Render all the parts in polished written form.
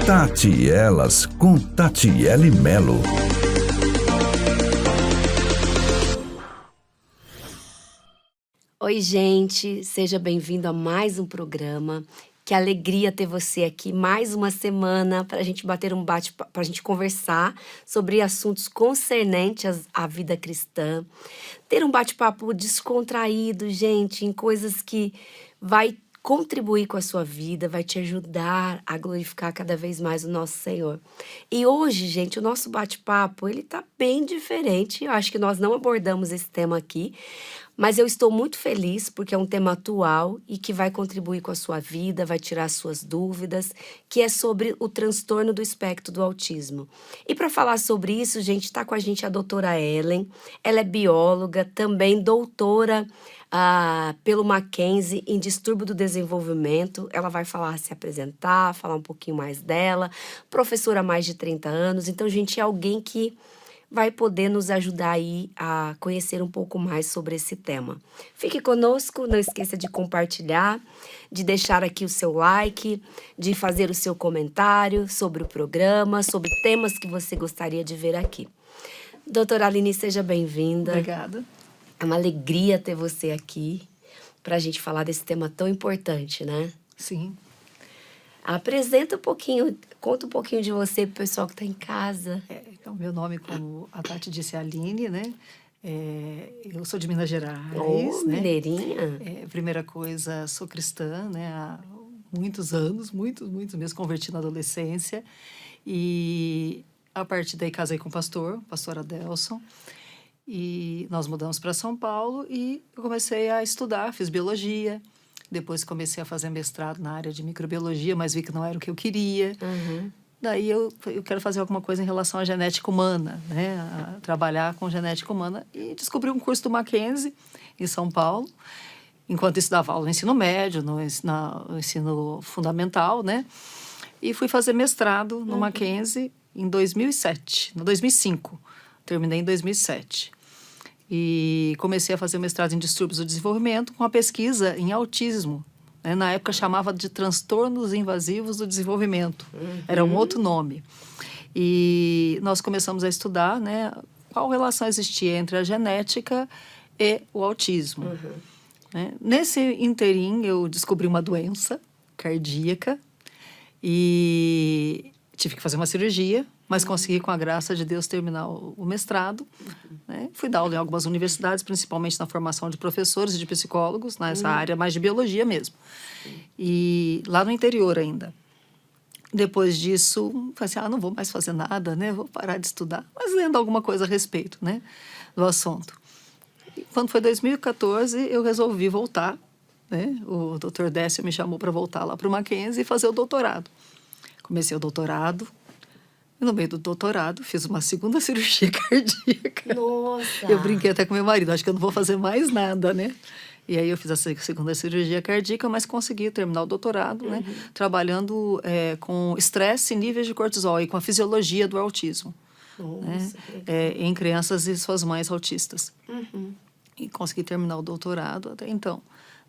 Tati e Elas com Tatiele Melo. Oi, gente, seja bem-vindo a mais um programa. Que alegria ter você aqui mais uma semana para a gente bater um bate-papo, para a gente conversar sobre assuntos concernentes à vida cristã. Ter um bate-papo descontraído, gente, em coisas que vai contribuir com a sua vida, vai te ajudar a glorificar cada vez mais o nosso Senhor. E hoje, gente, o nosso bate-papo, ele tá bem diferente. Eu acho que nós não abordamos esse tema aqui, mas eu estou muito feliz porque é um tema atual e que vai contribuir com a sua vida, vai tirar suas dúvidas, que é sobre o transtorno do espectro do autismo. E para falar sobre isso, gente, está com a gente a doutora Ellen. Ela é bióloga, também doutora pelo Mackenzie em distúrbio do desenvolvimento. Ela vai se apresentar, falar um pouquinho mais dela. Professora há mais de 30 anos. Então, gente, é alguém que vai poder nos ajudar aí a conhecer um pouco mais sobre esse tema. Fique conosco, não esqueça de compartilhar, de deixar aqui o seu like, de fazer o seu comentário sobre o programa, sobre temas que você gostaria de ver aqui. Doutora Aline, seja bem-vinda. Obrigada. É uma alegria ter você aqui para a gente falar desse tema tão importante, né? Sim. Apresenta um pouquinho, conta um pouquinho de você pro pessoal que está em casa. Então, meu nome, como a Tati disse, é Aline, né? Eu sou de Minas Gerais, né? Mineirinha. Primeira coisa, sou cristã, né? Há muitos anos, muitos mesmo, converti na adolescência. E a partir daí casei com o pastor Adelson. E nós mudamos para São Paulo e eu comecei a estudar, fiz biologia. Depois comecei a fazer mestrado na área de microbiologia, mas vi que não era o que eu queria. Uhum. Daí eu quero fazer alguma coisa em relação à genética humana, né? A trabalhar com genética humana. E descobri um curso do Mackenzie, em São Paulo. Enquanto estudava aula no ensino médio, no ensino fundamental, né? E fui fazer mestrado no Mackenzie em 2005. Terminei em 2007. E comecei a fazer o mestrado em distúrbios do desenvolvimento com a pesquisa em autismo. Né? Na época chamava de transtornos invasivos do desenvolvimento. Era um outro nome. E nós começamos a estudar, né, qual relação existia entre a genética e o autismo. Né? Nesse interim, eu descobri uma doença cardíaca e tive que fazer uma cirurgia, mas consegui, com a graça de Deus, terminar o mestrado. Né? Fui dar aula em algumas universidades, principalmente na formação de professores e de psicólogos, nessa área mais de biologia mesmo. E lá no interior ainda. Depois disso, falei assim, não vou mais fazer nada, né? Vou parar de estudar. Mas lendo alguma coisa a respeito, né, do assunto. E quando foi 2014, eu resolvi voltar. Né? O Dr. Décio me chamou para voltar lá para o Mackenzie e fazer o doutorado. Comecei o doutorado. E no meio do doutorado, fiz uma segunda cirurgia cardíaca. Nossa! Eu brinquei até com meu marido, acho que eu não vou fazer mais nada, né? E aí eu fiz a segunda cirurgia cardíaca, mas consegui terminar o doutorado, né? Trabalhando com estresse e níveis de cortisol e com a fisiologia do autismo. Nossa, né? Em crianças e suas mães autistas. E consegui terminar o doutorado até então.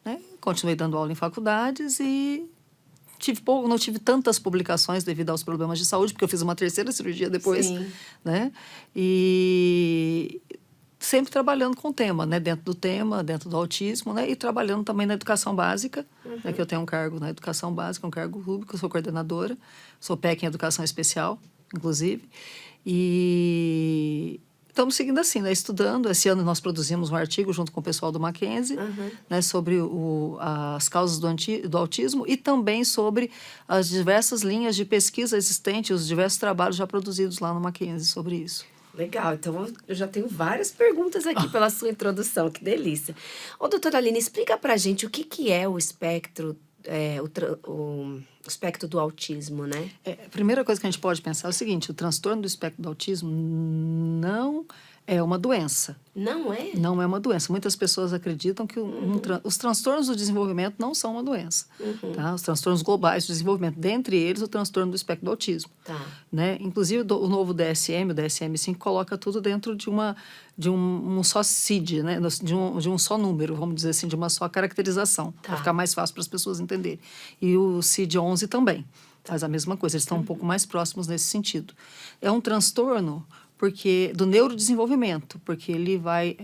Né? Continuei dando aula em faculdades e não tive tantas publicações devido aos problemas de saúde, porque eu fiz uma terceira cirurgia depois. Sim. Né? E sempre trabalhando com o tema, né? Dentro do tema, dentro do autismo, né? E trabalhando também na educação básica, né? Que eu tenho um cargo na educação básica, um cargo público, eu sou coordenadora, sou PEC em educação especial, inclusive. E estamos seguindo assim, né? Estudando. Esse ano nós produzimos um artigo junto com o pessoal do Mackenzie, né? Sobre as causas do autismo e também sobre as diversas linhas de pesquisa existentes, os diversos trabalhos já produzidos lá no Mackenzie sobre isso. Legal, então eu já tenho várias perguntas aqui pela sua introdução, que delícia. Ô, doutora Aline, explica pra gente o que é o espectro, o espectro do autismo, né? A primeira coisa que a gente pode pensar é o seguinte, o transtorno do espectro do autismo não é uma doença. Não é? Não é uma doença. Muitas pessoas acreditam que os transtornos do desenvolvimento não são uma doença. Tá? Os transtornos globais do desenvolvimento, dentre eles o transtorno do espectro do autismo. Tá. Né? Inclusive o novo DSM, o DSM-5, coloca tudo dentro de um só CID, né? de um só número, vamos dizer assim, de uma só caracterização, para ficar mais fácil para as pessoas entenderem. E o CID-11 também. faz a mesma coisa, eles estão um pouco mais próximos nesse sentido. É um transtorno do neurodesenvolvimento, porque ele vai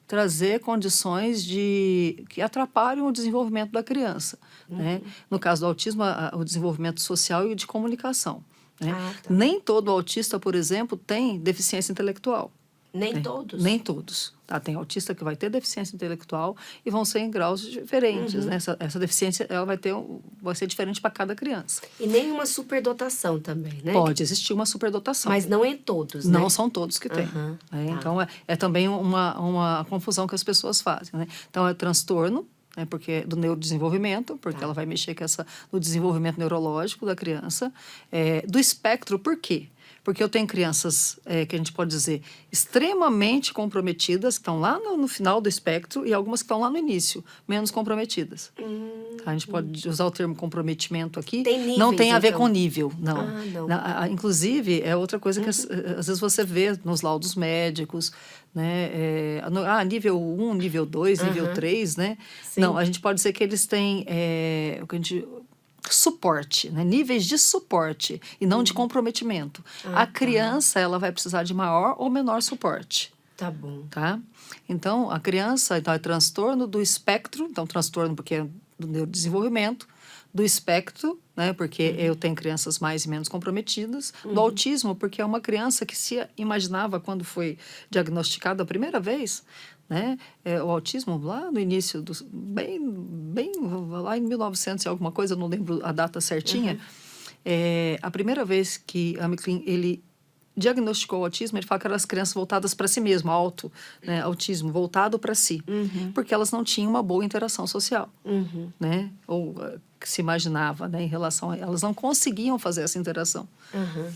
trazer condições que atrapalham o desenvolvimento da criança. Né? No caso do autismo, o desenvolvimento social e de comunicação. Né? Nem todo autista, por exemplo, tem deficiência intelectual. Nem todos? Nem todos. Tá? Tem autista que vai ter deficiência intelectual e vão ser em graus diferentes. Né? Essa deficiência ela vai ser diferente para cada criança. E nem uma superdotação também, né? Pode existir uma superdotação. Mas não em todos, né? Não são todos que têm. Então, é também uma confusão que as pessoas fazem. Né? Então, é transtorno, né, porque do neurodesenvolvimento, porque ela vai mexer no desenvolvimento neurológico da criança. Do espectro, por quê? Porque eu tenho crianças, que a gente pode dizer, extremamente comprometidas, que estão lá no final do espectro, e algumas que estão lá no início, menos comprometidas. A gente pode usar o termo comprometimento aqui. Tem níveis, não tem a ver então? com nível, não. Não. Inclusive, é outra coisa que às vezes você vê nos laudos médicos, né? Nível 1, nível 2, nível 3, né? Sim. Não, a gente pode dizer que eles têm o que a gente... suporte, né? Níveis de suporte e não de comprometimento. A criança, ela vai precisar de maior ou menor suporte. Tá bom. Tá? Então, a criança então, é transtorno do espectro, então transtorno porque é do neurodesenvolvimento, do espectro, né? Porque eu tenho crianças mais e menos comprometidas, do autismo, porque é uma criança que se imaginava quando foi diagnosticada a primeira vez, né? O autismo lá no início, bem lá em 1900 e alguma coisa, eu não lembro a data certinha, a primeira vez que a McLean, ele diagnosticou o autismo, ele fala que eram as crianças voltadas para si mesmo, né? Autismo voltado para si, porque elas não tinham uma boa interação social, né? Ou que se imaginava, né? Em relação elas não conseguiam fazer essa interação.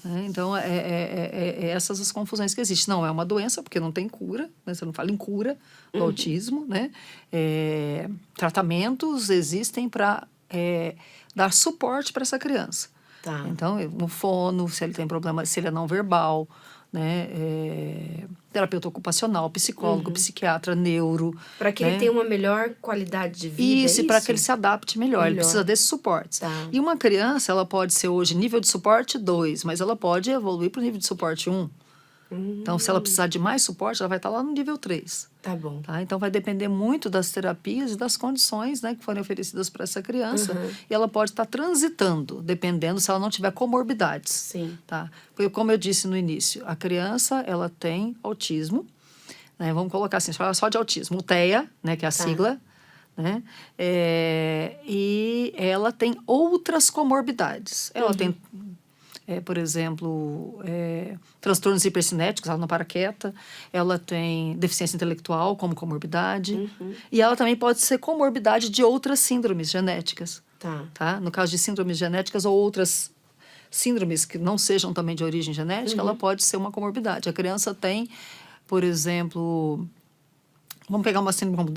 Né? Então, essas as confusões que existem. Não é uma doença, porque não tem cura, né? Você não fala em cura do autismo, né? Tratamentos existem para dar suporte para essa criança. Tá. Então, no fono, se ele tem problema, se ele é não verbal, né? Terapeuta ocupacional, psicólogo, psiquiatra, neuro. Para que né? ele tenha uma melhor qualidade de vida. Isso, para que ele se adapte melhor. Ele precisa desses suportes. Tá. E uma criança, ela pode ser hoje nível de suporte 2, mas ela pode evoluir para o nível de suporte 1. Então, se ela precisar de mais suporte, ela vai estar lá no nível 3. Tá bom. Tá? Então, vai depender muito das terapias e das condições, né, que forem oferecidas para essa criança. E ela pode estar transitando, dependendo se ela não tiver comorbidades. Sim. Tá? Porque, como eu disse no início, a criança ela tem autismo, né, vamos colocar assim, falar só de autismo, o TEA, né, que é a sigla, né, e ela tem outras comorbidades. Ela tem... por exemplo, transtornos hipercinéticos, ela não para quieta, ela tem deficiência intelectual como comorbidade, e ela também pode ser comorbidade de outras síndromes genéticas. Tá? No caso de síndromes genéticas ou outras síndromes que não sejam também de origem genética, ela pode ser uma comorbidade. A criança tem, por exemplo... Vamos pegar uma síndrome como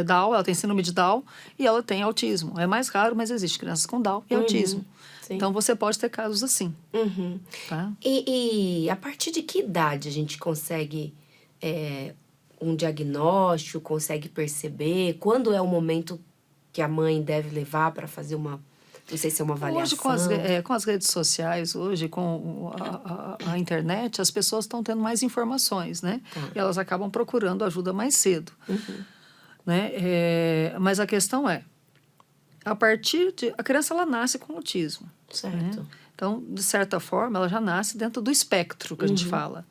Down, ela tem síndrome de Down e ela tem autismo. É mais raro, mas existe crianças com Down e autismo. Sim. Então, você pode ter casos assim. Tá? E a partir de que idade a gente consegue um diagnóstico, consegue perceber? Quando é o momento que a mãe deve levar para fazer uma... Não sei se é uma avaliação. Hoje, com as redes sociais, hoje, com a internet, as pessoas estão tendo mais informações, né? E elas acabam procurando ajuda mais cedo. Né? Mas a questão é, a criança, ela nasce com autismo. Certo. Né? Então, de certa forma, ela já nasce dentro do espectro que a gente fala.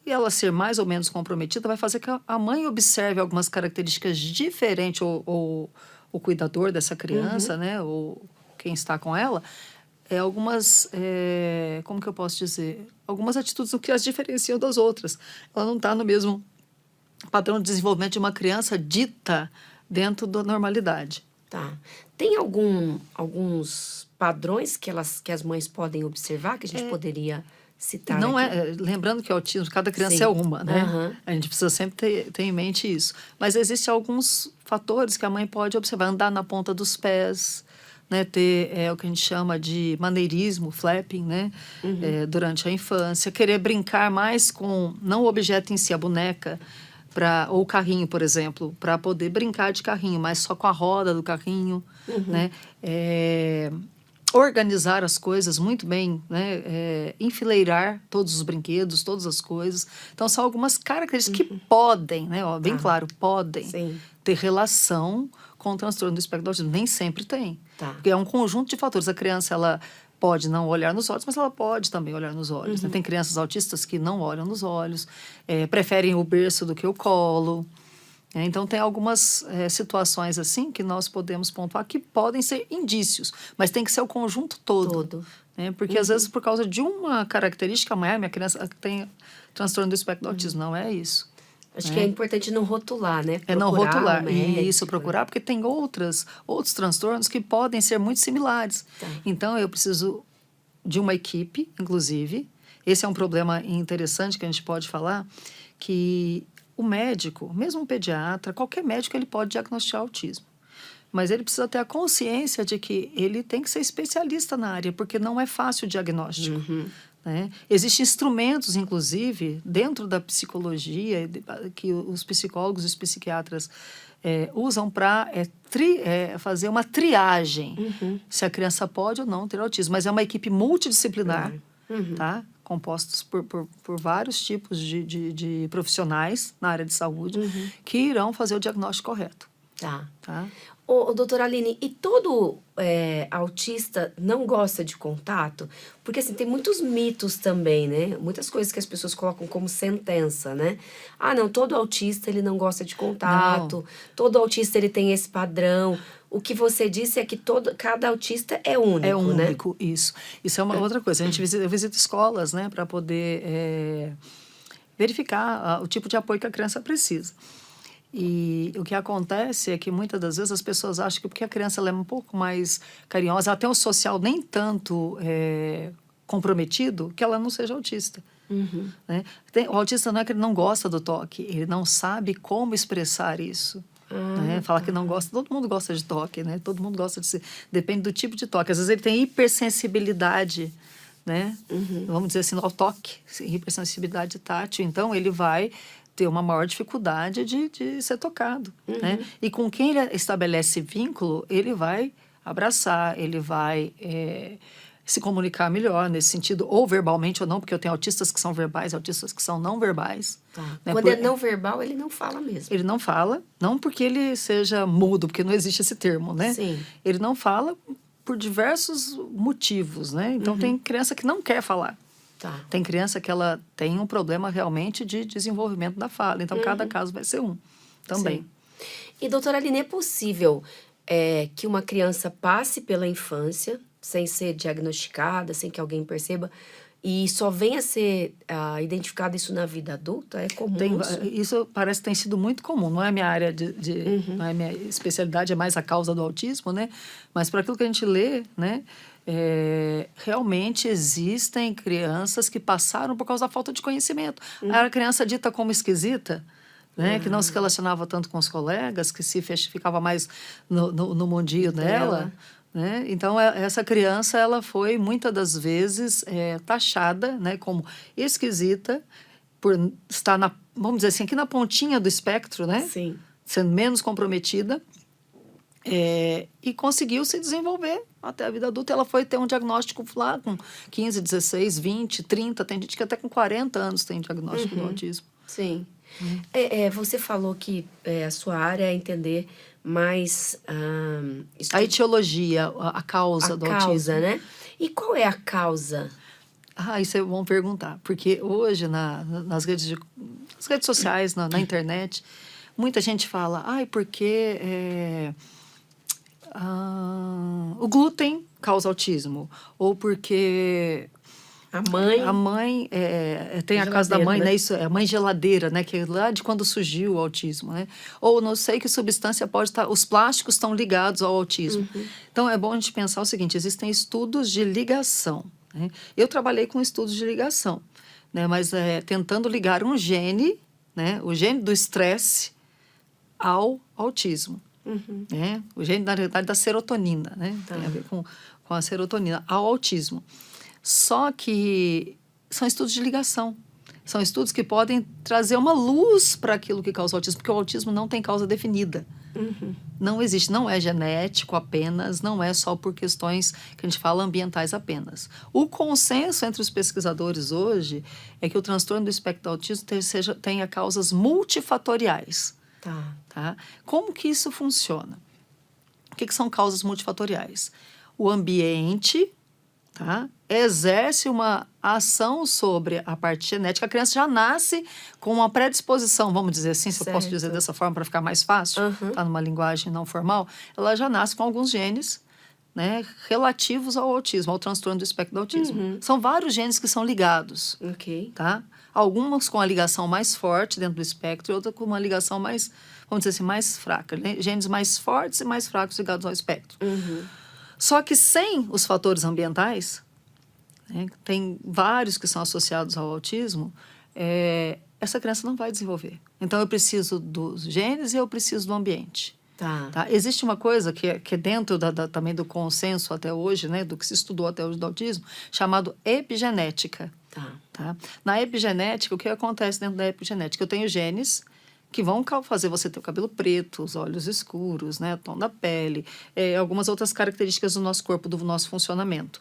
E ela ser mais ou menos comprometida vai fazer que a mãe observe algumas características diferentes, ou o cuidador dessa criança, né? Ou quem está com ela, algumas, como que eu posso dizer? Algumas atitudes que as diferenciam das outras. Ela não está no mesmo padrão de desenvolvimento de uma criança dita dentro da normalidade. Tá. Tem alguns padrões que as mães podem observar, que a gente poderia citar Não aqui? lembrando que o autismo, cada criança Sim. é uma, né? A gente precisa sempre ter em mente isso. Mas existem alguns fatores que a mãe pode observar. Andar na ponta dos pés, né, ter o que a gente chama de maneirismo, flapping, né, durante a infância, querer brincar mais com, não o objeto em si, a boneca, ou o carrinho, por exemplo, para poder brincar de carrinho, mas só com a roda do carrinho, né, organizar as coisas muito bem, né? Enfileirar todos os brinquedos, todas as coisas. Então, são algumas características que podem, né? Ó, bem claro, podem Sim. ter relação com o transtorno do espectro do autismo. Nem sempre tem. Tá. Porque é um conjunto de fatores. A criança, ela pode não olhar nos olhos, mas ela pode também olhar nos olhos. Né? Tem crianças autistas que não olham nos olhos, preferem o berço do que o colo. Então, tem algumas situações assim que nós podemos pontuar que podem ser indícios, mas tem que ser o conjunto todo. Né? Porque, às vezes, por causa de uma característica, minha criança tem transtorno do espectro do autismo. Não é isso. Acho que é importante não rotular, né? É não rotular. Um médico, Isso, procurar, porque tem outros transtornos que podem ser muito similares. Tá. Então, eu preciso de uma equipe, inclusive. Esse é um problema interessante que a gente pode falar, que o médico, mesmo um pediatra, qualquer médico, ele pode diagnosticar autismo. Mas ele precisa ter a consciência de que ele tem que ser especialista na área, porque não é fácil o diagnóstico. Né? Existem instrumentos, inclusive, dentro da psicologia, que os psicólogos e os psiquiatras usam para fazer uma triagem, se a criança pode ou não ter autismo. Mas é uma equipe multidisciplinar, tá? Compostos por vários tipos de profissionais na área de saúde que irão fazer o diagnóstico correto. Tá. Ô, doutora Aline, e todo autista não gosta de contato? Porque, assim, tem muitos mitos também, né? Muitas coisas que as pessoas colocam como sentença, né? Ah, não, todo autista, ele não gosta de contato. Não. Todo autista, ele tem esse padrão. O que você disse é que cada autista é único, é único, né? É único, isso. Isso é uma outra coisa. Eu visito escolas, né? Para poder verificar o tipo de apoio que a criança precisa. E o que acontece é que muitas das vezes as pessoas acham que porque a criança ela é um pouco mais carinhosa, ela tem um social nem tanto comprometido, que ela não seja autista. Né? O autista não é que ele não gosta do toque, ele não sabe como expressar isso. Né? Falar que não gosta, todo mundo gosta de toque, né? Todo mundo gosta de depende do tipo de toque. Às vezes ele tem hipersensibilidade, né? Vamos dizer assim, ao toque, hipersensibilidade tátil, então ele vai ter uma maior dificuldade de ser tocado. Né? E com quem ele estabelece vínculo, ele vai abraçar, ele vai se comunicar melhor nesse sentido, ou verbalmente ou não, porque eu tenho autistas que são verbais, autistas que são não verbais. Né? Quando é não verbal, ele não fala mesmo. Ele não fala, não porque ele seja mudo, porque não existe esse termo, né? Sim. Ele não fala por diversos motivos, né? Então, tem criança que não quer falar. Tem criança que ela tem um problema realmente de desenvolvimento da fala. Então, cada caso vai ser um também. Sim. E, doutora Aline, é possível que uma criança passe pela infância sem ser diagnosticada, sem que alguém perceba, e só venha a ser identificado isso na vida adulta? É comum? Isso parece que tem sido muito comum. Não é minha área não é minha especialidade, é mais a causa do autismo, né? Mas para aquilo que a gente lê, né? Realmente existem crianças que passaram por causa da falta de conhecimento. Era criança dita como esquisita, né? Que não se relacionava tanto com os colegas, que ficava mais no mundinho dela. Né? Então, essa criança ela foi, muitas das vezes, taxada, né, como esquisita, por estar, vamos dizer assim, aqui na pontinha do espectro, né? Sim. Sendo menos comprometida. E conseguiu se desenvolver até a vida adulta. Ela foi ter um diagnóstico lá com 15, 16, 20, 30, tem gente que até com 40 anos tem diagnóstico do autismo. Sim. Você falou que a sua área é entender mais... a etiologia, a causa do autismo. Né? E qual é a causa? Isso é bom perguntar, porque hoje nas redes sociais, na internet, muita gente fala, porque... o glúten causa autismo, ou porque a mãe tem a casa da mãe, né? Isso é a mãe geladeira, né? Que é lá de quando surgiu o autismo, né? Ou não sei que substância pode estar, os plásticos estão ligados ao autismo. Então é bom a gente pensar o seguinte: existem estudos de ligação. Né? Eu trabalhei com estudos de ligação, né? Mas tentando ligar um gene, né? O gene do estresse ao autismo. Né? O gene, na realidade, da serotonina, né? Tem a ver com a serotonina, ao autismo. Só que são estudos de ligação. São estudos que podem trazer uma luz para aquilo que causa o autismo, porque o autismo não tem causa definida. Não existe, não é genético apenas, não é só por questões que a gente fala ambientais apenas. O consenso entre os pesquisadores hoje é que o transtorno do espectro do autismo tenha causas multifatoriais. Tá? Como que isso funciona? O que são causas multifatoriais? O ambiente, tá, exerce uma ação sobre a parte genética. A criança já nasce com uma predisposição, vamos dizer assim, se eu posso dizer dessa forma para ficar mais fácil, tá, numa linguagem não formal, ela já nasce com alguns genes, né, relativos ao autismo, ao transtorno do espectro do autismo. São vários genes que são ligados. Tá? Alguns com a ligação mais forte dentro do espectro e outras com uma ligação mais, vamos dizer assim, mais fraca. Né? Genes mais fortes e mais fracos ligados ao espectro. Só que sem os fatores ambientais, né, tem vários que são associados ao autismo, essa criança não vai desenvolver. Então, eu preciso dos genes e eu preciso do ambiente. Tá? Existe uma coisa que é dentro também do consenso até hoje, né, do que se estudou até hoje do autismo, chamado epigenética. Tá? Na epigenética, o que acontece dentro da epigenética? Eu tenho genes que vão fazer você ter o cabelo preto, os olhos escuros, né, o tom da pele, algumas outras características do nosso corpo, do nosso funcionamento.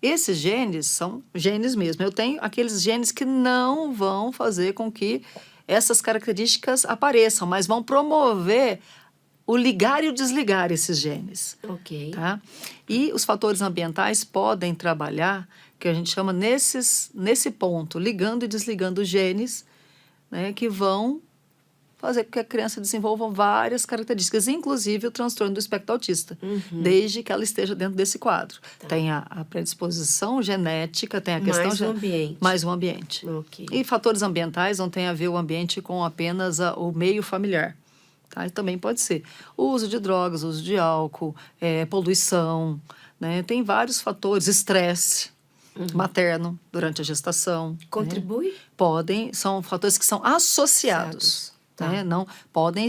Esses genes são genes mesmo. Eu tenho aqueles genes que não vão fazer com que essas características apareçam, mas vão promover o ligar e o desligar esses genes. Tá? E os fatores ambientais podem trabalhar, que a gente chama nesse ponto, ligando e desligando os genes, né, que vão fazer com que a criança desenvolva várias características, inclusive o transtorno do espectro autista, desde que ela esteja dentro desse quadro. Tem a predisposição genética, tem a questão... Mais o ambiente. Mais o ambiente. E fatores ambientais não tem a ver o ambiente com apenas o meio familiar. Tá? E também pode ser o uso de drogas, o uso de álcool, poluição, né? Tem vários fatores, estresse materno durante a gestação. Contribui? Né? Podem, são fatores que são associados. Né? Não podem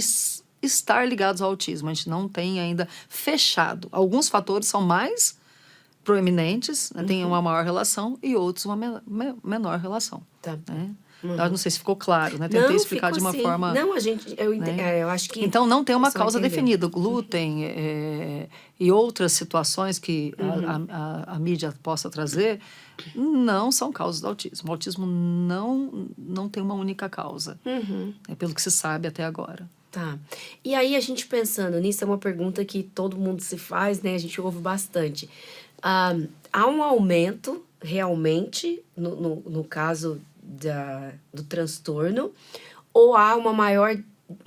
estar ligados ao autismo. A gente não tem ainda fechado. Alguns fatores são mais proeminentes, né? Tem uma maior relação, e outros uma menor relação. Né? Eu não sei se ficou claro, né? Tentei explicar de uma forma... Não, eu acho que... Então, não tem uma causa definida. O glúten e outras situações que a mídia possa trazer não são causas do autismo. O autismo não tem uma única causa, pelo que se sabe até agora. Tá. E aí, a gente pensando nisso, é uma pergunta que todo mundo se faz, né? A gente ouve bastante. Há um aumento, realmente, no caso do transtorno, ou há um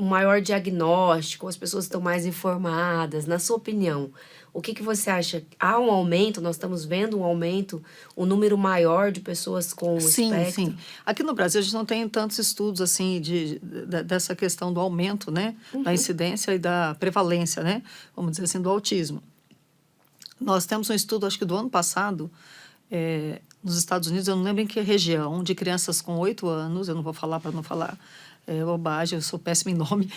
maior diagnóstico, as pessoas estão mais informadas? Na sua opinião, o que você acha? Há um aumento? Nós estamos vendo um aumento, um número maior de pessoas com espectro? Sim. Aqui no Brasil, a gente não tem tantos estudos assim dessa questão do aumento, né? Da incidência e da prevalência, né? Vamos dizer assim, do autismo. Nós temos um estudo, acho que do ano passado, nos Estados Unidos, eu não lembro em que região, de crianças com 8 anos, eu não vou falar para não falar bobagem, eu sou péssima em nome,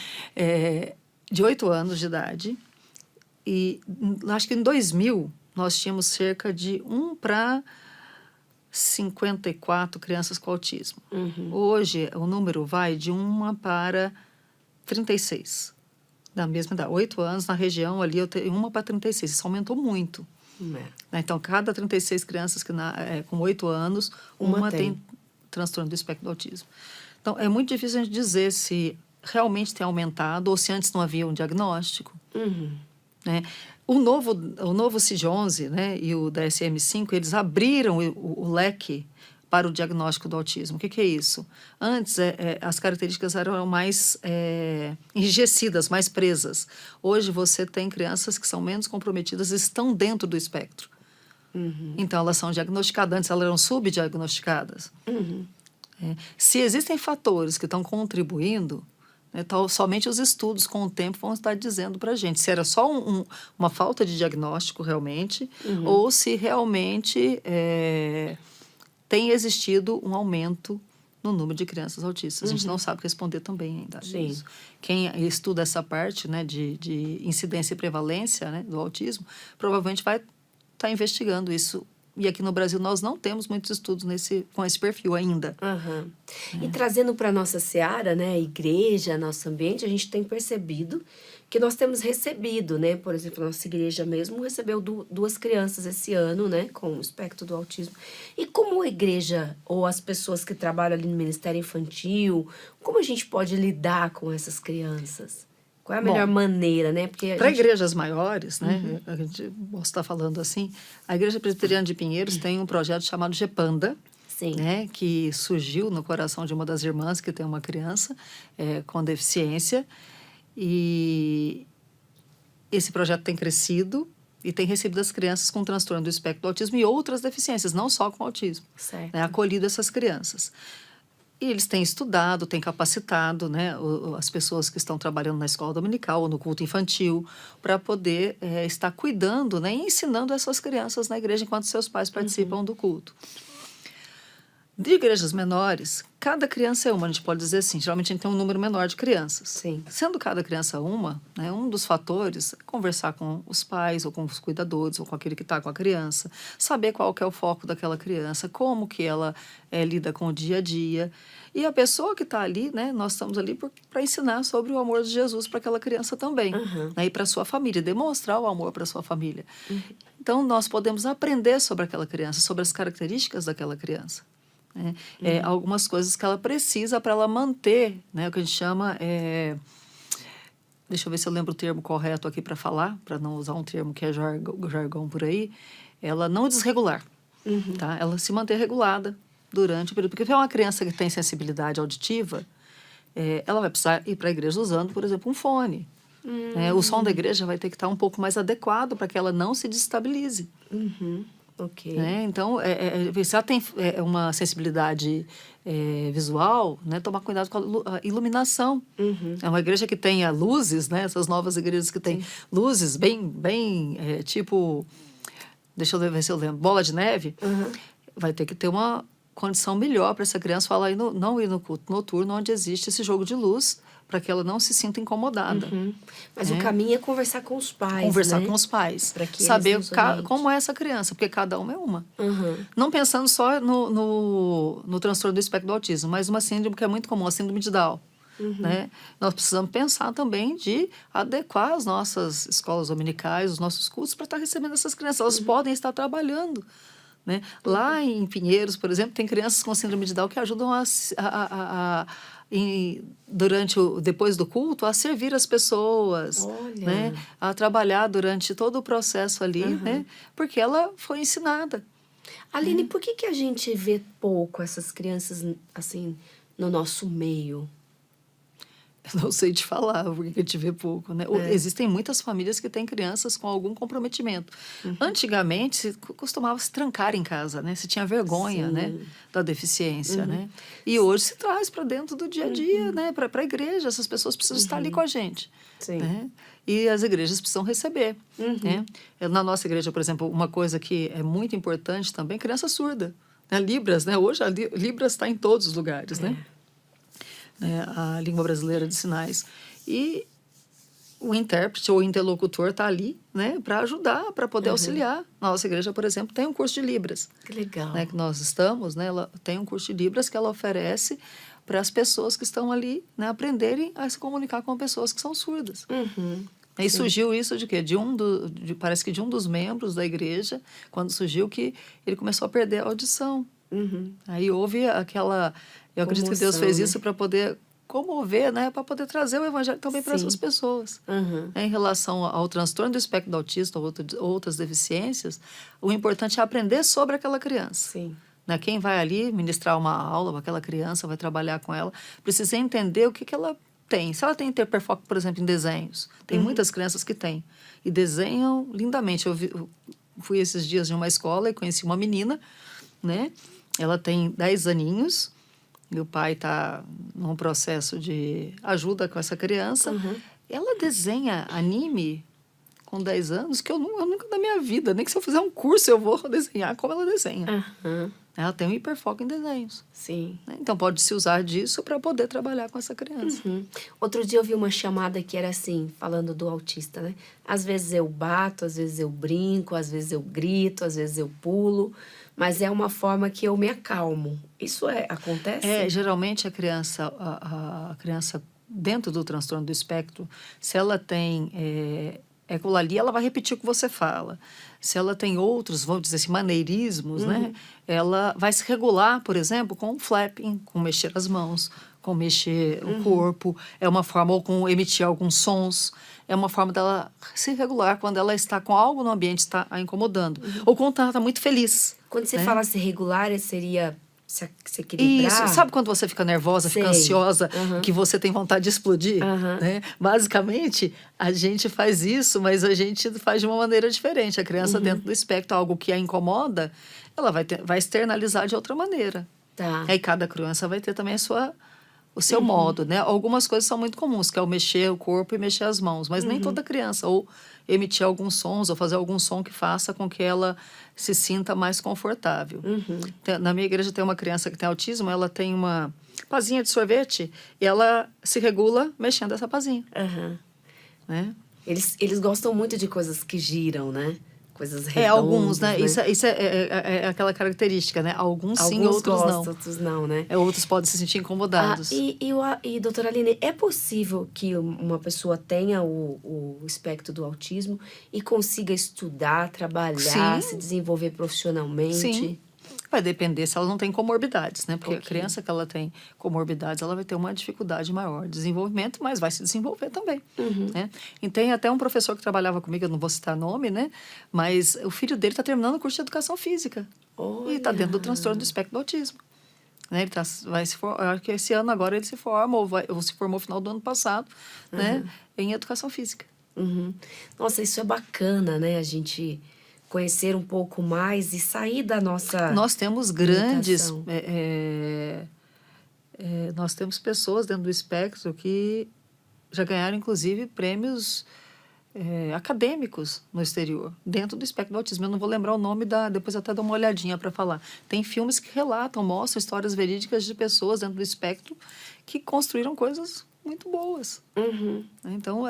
de 8 anos de idade. E acho que em 2000, nós tínhamos cerca de 1 para 54 crianças com autismo. Hoje, o número vai de 1 para 36. Da mesma idade, 8 anos, na região ali, eu tenho 1 para 36. Isso aumentou muito. Então, cada 36 crianças com 8 anos, uma tem transtorno do espectro do autismo. Então, é muito difícil a gente dizer se realmente tem aumentado ou se antes não havia um diagnóstico. Né? O novo CID-11, né, e o DSM-5, eles abriram o leque para o diagnóstico do autismo. O que é isso? Antes, as características eram mais enrijecidas, mais presas. Hoje, você tem crianças que são menos comprometidas e estão dentro do espectro. Então, elas são diagnosticadas. Antes, elas eram subdiagnosticadas. Se existem fatores que estão contribuindo, então, somente os estudos com o tempo vão estar dizendo para a gente se era só uma falta de diagnóstico realmente, ou se realmente tem existido um aumento no número de crianças autistas. A gente não sabe responder também ainda isso. Quem estuda essa parte, né, de incidência e prevalência, né, do autismo, provavelmente vai estar investigando isso E aqui no Brasil nós não temos muitos estudos com esse perfil ainda. Aham. E trazendo para a nossa seara, né, a igreja, nosso ambiente, a gente tem percebido que nós temos recebido, né, por exemplo, a nossa igreja mesmo recebeu duas crianças esse ano, né, com o espectro do autismo. E como a igreja ou as pessoas que trabalham ali no Ministério Infantil, como a gente pode lidar com essas crianças? Qual é a melhor maneira, né? Porque para igrejas maiores, né, a gente posso estar falando assim, a Igreja Presbiteriana de Pinheiros tem um projeto chamado GEPANDA, Sim. né, que surgiu no coração de uma das irmãs que tem uma criança com deficiência. E esse projeto tem crescido e tem recebido as crianças com transtorno do espectro do autismo e outras deficiências, não só com autismo. Certo. Né, acolhido essas crianças. E eles têm estudado, têm capacitado, né, as pessoas que estão trabalhando na escola dominical ou no culto infantil para poder estar cuidando, né, e ensinando essas crianças na igreja enquanto seus pais participam do culto. De igrejas menores, cada criança é uma, a gente pode dizer assim, geralmente a gente tem um número menor de crianças. Sim. Sendo cada criança uma, né, um dos fatores é conversar com os pais ou com os cuidadores ou com aquele que está com a criança, saber qual que é o foco daquela criança, como que ela lida com o dia a dia. E a pessoa que está ali, né, nós estamos ali para ensinar sobre o amor de Jesus para aquela criança também, né, e para a sua família, demonstrar o amor para a sua família. Então, nós podemos aprender sobre aquela criança, sobre as características daquela criança. Algumas coisas que ela precisa para ela manter, né, o que a gente chama, deixa eu ver se eu lembro o termo correto aqui para falar, para não usar um termo que é jargão por aí, ela não desregular, tá? Ela se manter regulada durante o período, porque se é uma criança que tem sensibilidade auditiva, ela vai precisar ir para a igreja usando, por exemplo, um fone. O som da igreja vai ter que estar um pouco mais adequado para que ela não se desestabilize. Ok. Então, se ela tem uma sensibilidade visual, né, tomar cuidado com a iluminação. É uma igreja que tenha luzes, né, essas novas igrejas que têm luzes bem tipo, deixa eu ver se eu lembro, bola de neve, vai ter que ter uma condição melhor para essa criança não ir no culto noturno, onde existe esse jogo de luz, para que ela não se sinta incomodada. Mas o caminho é conversar com os pais, Conversar né? com os pais. Pra que saber eles nos orientem. como é essa criança, porque cada uma é uma. Não pensando só no transtorno do espectro do autismo, mas uma síndrome que é muito comum, a síndrome de Down. Né? Nós precisamos pensar também de adequar as nossas escolas dominicais, os nossos cursos, para estar recebendo essas crianças. Elas podem estar trabalhando. Né? Lá em Pinheiros, por exemplo, tem crianças com síndrome de Down que ajudam depois do culto, a servir as pessoas, né? A trabalhar durante todo o processo ali, né? Porque ela foi ensinada. Aline, por que a gente vê pouco essas crianças assim no nosso meio? Eu não sei te falar, porque a gente vê pouco, né? Existem muitas famílias que têm crianças com algum comprometimento. Antigamente, se costumava se trancar em casa, né? Se tinha vergonha, né, da deficiência, né? E hoje se traz para dentro do dia a dia, né? Para a igreja, essas pessoas precisam estar ali com a gente. Sim. Né? E as igrejas precisam receber. Né? Na nossa igreja, por exemplo, uma coisa que é muito importante também, criança surda. Né? Libras, né? Hoje a Libras está em todos os lugares, né? A língua brasileira de sinais. E o intérprete ou o interlocutor está ali, né, para ajudar, para poder auxiliar. Na nossa igreja, por exemplo, tem um curso de Libras. Que legal. Né, que nós estamos, né, ela tem um curso de Libras que ela oferece para as pessoas que estão ali, né, aprenderem a se comunicar com pessoas que são surdas. E surgiu isso de quê? Parece que de um dos membros da igreja, quando surgiu que ele começou a perder a audição. Aí houve aquela... Eu acredito que Deus fez isso para poder comover, né? Para poder trazer o evangelho também para essas pessoas. Em relação ao transtorno do espectro do autismo, outras deficiências, o importante é aprender sobre aquela criança. Sim. Né? Quem vai ali ministrar uma aula para aquela criança, vai trabalhar com ela, precisa entender o que ela tem. Se ela tem hiperfoco, por exemplo, em desenhos, tem muitas crianças que têm. E desenham lindamente. Eu fui esses dias em uma escola e conheci uma menina, né? Ela tem 10 aninhos, meu pai está num processo de ajuda com essa criança. Ela desenha anime com 10 anos que eu nunca na minha vida, nem que se eu fizer um curso eu vou desenhar como ela desenha. Ela tem um hiperfoco em desenhos, Sim. né? Então, pode-se usar disso para poder trabalhar com essa criança. Outro dia eu vi uma chamada que era assim, falando do autista, né? Às vezes eu bato, às vezes eu brinco, às vezes eu grito, às vezes eu pulo, mas é uma forma que eu me acalmo. Isso acontece? Geralmente a criança dentro do transtorno do espectro, se ela tem aquilo ali, ela vai repetir o que você fala. Se ela tem outros, vamos dizer assim, maneirismos, né? Ela vai se regular, por exemplo, com flapping, com mexer as mãos, com mexer o corpo. É uma forma, ou com emitir alguns sons. É uma forma dela se regular quando ela está com algo no ambiente que está a incomodando. Ou quando ela está muito feliz. Quando você né? fala se regular, seria se equilibrar? Isso, sabe quando você fica nervosa, fica Sei. ansiosa, que você tem vontade de explodir? Aham. Né? Basicamente, a gente faz isso, mas a gente faz de uma maneira diferente. A criança dentro do espectro, algo que a incomoda, ela vai externalizar de outra maneira. Tá. Aí cada criança vai ter também o seu modo, né? Algumas coisas são muito comuns, que é o mexer o corpo e mexer as mãos, mas nem toda criança, ou emitir alguns sons, ou fazer algum som que faça com que ela se sinta mais confortável. Na minha igreja tem uma criança que tem autismo, ela tem uma pazinha de sorvete e ela se regula mexendo essa pazinha, Aham. né? Eles gostam muito de coisas que giram, né? Coisas redondas, Alguns, né? Isso é aquela característica, né? Alguns sim, Alguns outros gostam, não. outros não, né? Outros podem se sentir incomodados. E, doutora Aline, é possível que uma pessoa tenha o espectro do autismo e consiga estudar, trabalhar, Sim. se desenvolver profissionalmente? Sim. Vai depender se ela não tem comorbidades, né? Porque Ok. a criança que ela tem comorbidades, ela vai ter uma dificuldade maior de desenvolvimento, mas vai se desenvolver também, né? E tem até um professor que trabalhava comigo, eu não vou citar nome, né? Mas o filho dele está terminando o curso de educação física. E está dentro do transtorno do espectro do autismo. Né? Ele vai se formar, acho que esse ano agora ele se forma, ou se formou no final do ano passado, né? Em educação física. Nossa, isso é bacana, né? A gente conhecer um pouco mais e sair da nossa Nós temos grandes... limitação. nós temos pessoas dentro do espectro que já ganharam, inclusive, prêmios acadêmicos no exterior, dentro do espectro do autismo. Eu não vou lembrar o nome, depois até dou uma olhadinha para falar. Tem filmes que relatam, mostram histórias verídicas de pessoas dentro do espectro que construíram coisas muito boas. Então,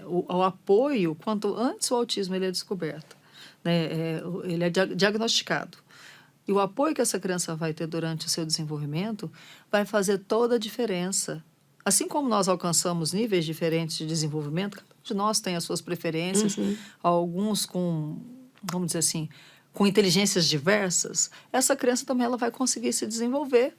o apoio, quanto antes o autismo ele é descoberto, né? Ele é diagnosticado. E o apoio que essa criança vai ter durante o seu desenvolvimento vai fazer toda a diferença. Assim como nós alcançamos níveis diferentes de desenvolvimento, cada um de nós tem as suas preferências, alguns com, vamos dizer assim, com inteligências diversas, essa criança também ela vai conseguir se desenvolver,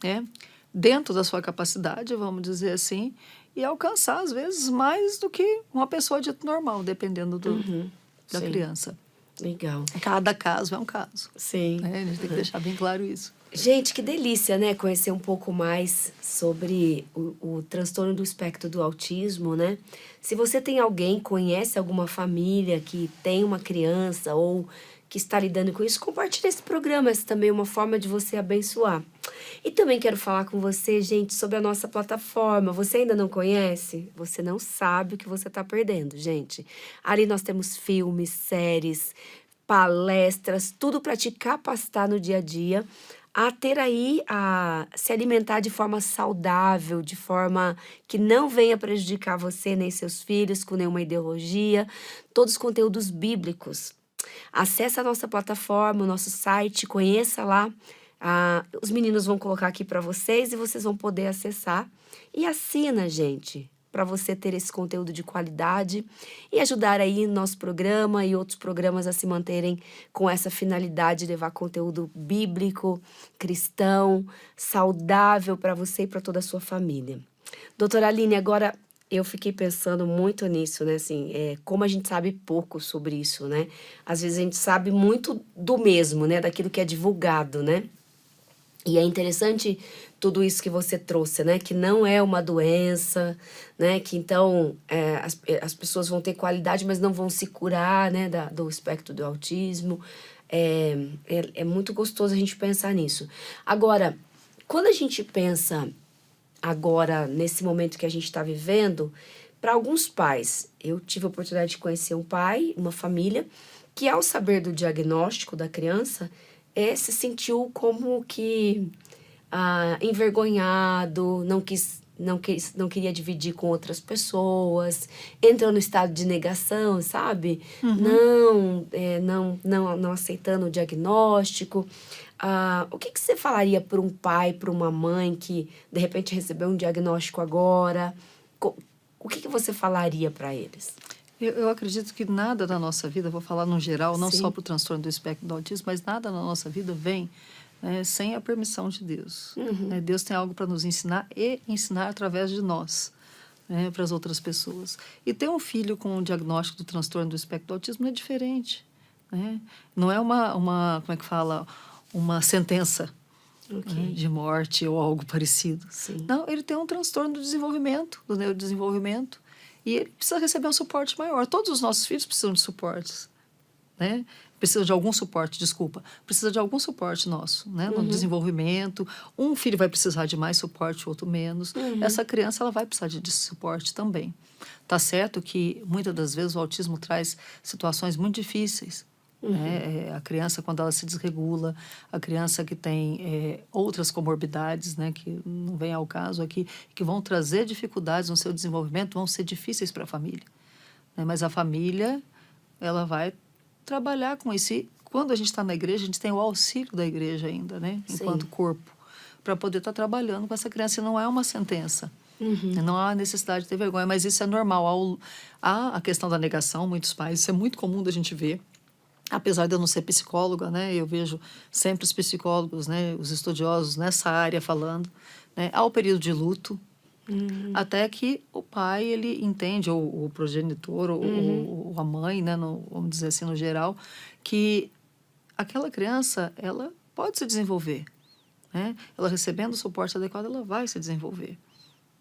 né? Dentro da sua capacidade, vamos dizer assim, e alcançar, às vezes, mais do que uma pessoa dita normal, dependendo da Sim. criança. Legal. Cada caso é um caso. Sim. Né? A gente tem que deixar bem claro isso. Gente, que delícia, né? Conhecer um pouco mais sobre o transtorno do espectro do autismo, né? Se você tem alguém, conhece alguma família que tem uma criança ou que está lidando com isso, compartilhe esse programa. Essa também é uma forma de você abençoar. E também quero falar com você, gente, sobre a nossa plataforma. Você ainda não conhece? Você não sabe o que você está perdendo, gente. Ali nós temos filmes, séries, palestras, tudo para te capacitar no dia a dia a ter aí, a se alimentar de forma saudável, de forma que não venha prejudicar você nem seus filhos com nenhuma ideologia, todos os conteúdos bíblicos. Acesse a nossa plataforma, o nosso site, conheça lá. Os meninos vão colocar aqui para vocês e vocês vão poder acessar. E assina, gente, para você ter esse conteúdo de qualidade e ajudar aí nosso programa e outros programas a se manterem com essa finalidade de levar conteúdo bíblico, cristão, saudável para você e para toda a sua família. Doutora Aline, agora eu fiquei pensando muito nisso, né? Assim, como a gente sabe pouco sobre isso, né? Às vezes a gente sabe muito do mesmo, né? Daquilo que é divulgado, né? E é interessante tudo isso que você trouxe, né? Que não é uma doença, né? Que então as pessoas vão ter qualidade, mas não vão se curar, né? Do espectro do autismo. É muito gostoso a gente pensar nisso. Agora, quando a gente pensa agora, nesse momento que a gente está vivendo, para alguns pais, eu tive a oportunidade de conhecer um pai, uma família, que ao saber do diagnóstico da criança, se sentiu como que envergonhado, não queria dividir com outras pessoas, entrou no estado de negação, sabe? Não aceitando o diagnóstico. O que você falaria para um pai, para uma mãe que de repente recebeu um diagnóstico agora? O que você falaria para eles? Eu acredito que nada na nossa vida, vou falar no geral, não Sim. só para o transtorno do espectro do autismo, mas nada na nossa vida vem, né, sem a permissão de Deus. Né? Deus tem algo para nos ensinar e ensinar através de nós, né, para as outras pessoas. E ter um filho com um diagnóstico do transtorno do espectro do autismo não é diferente. Né? Não é como é que fala, uma sentença, né, de morte ou algo parecido. Sim. Não, ele tem um transtorno do desenvolvimento, do neurodesenvolvimento. E ele precisa receber um suporte maior. Todos os nossos filhos precisam de suportes, né? Precisa de algum suporte, desculpa. Precisa de algum suporte nosso, né? No desenvolvimento. Um filho vai precisar de mais suporte, o outro menos. Essa criança ela vai precisar de suporte também. Tá certo que, muitas das vezes, o autismo traz situações muito difíceis. Né? A criança, quando ela se desregula, a criança que tem outras comorbidades, né, que não vem ao caso aqui, que vão trazer dificuldades no seu desenvolvimento, vão ser difíceis para a família. Né? Mas a família, ela vai trabalhar com isso. E quando a gente está na igreja, a gente tem o auxílio da igreja ainda, né, enquanto corpo, para poder estar trabalhando com essa criança. E não é uma sentença. Não há necessidade de ter vergonha, mas isso é normal. Há a questão da negação, muitos pais, isso é muito comum da gente ver. Apesar de eu não ser psicóloga, né, eu vejo sempre os psicólogos, né, os estudiosos nessa área falando, né, há o período de luto, até que o pai ele entende, ou o progenitor, ou a mãe, né, vamos dizer assim, no geral, que aquela criança ela pode se desenvolver. Né? Ela recebendo o suporte adequado, ela vai se desenvolver.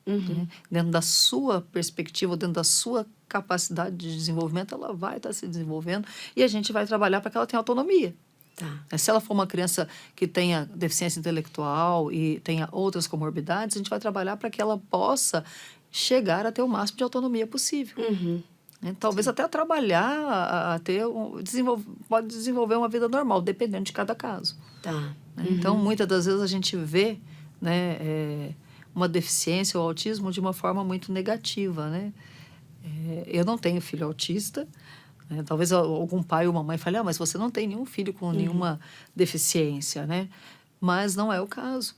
Né? Dentro da sua perspectiva, dentro da sua capacidade de desenvolvimento, ela vai estar se desenvolvendo e a gente vai trabalhar para que ela tenha autonomia. Tá. Se ela for uma criança que tenha deficiência intelectual e tenha outras comorbidades, a gente vai trabalhar para que ela possa chegar a ter o máximo de autonomia possível. Né? Talvez até trabalhar a ter pode desenvolver uma vida normal, dependendo de cada caso. Tá. Né? Então, muitas das vezes a gente vê, né, uma deficiência ou autismo de uma forma muito negativa, né? Eu não tenho filho autista, né? Talvez algum pai ou uma mãe fale, mas você não tem nenhum filho com nenhuma deficiência, né? Mas não é o caso.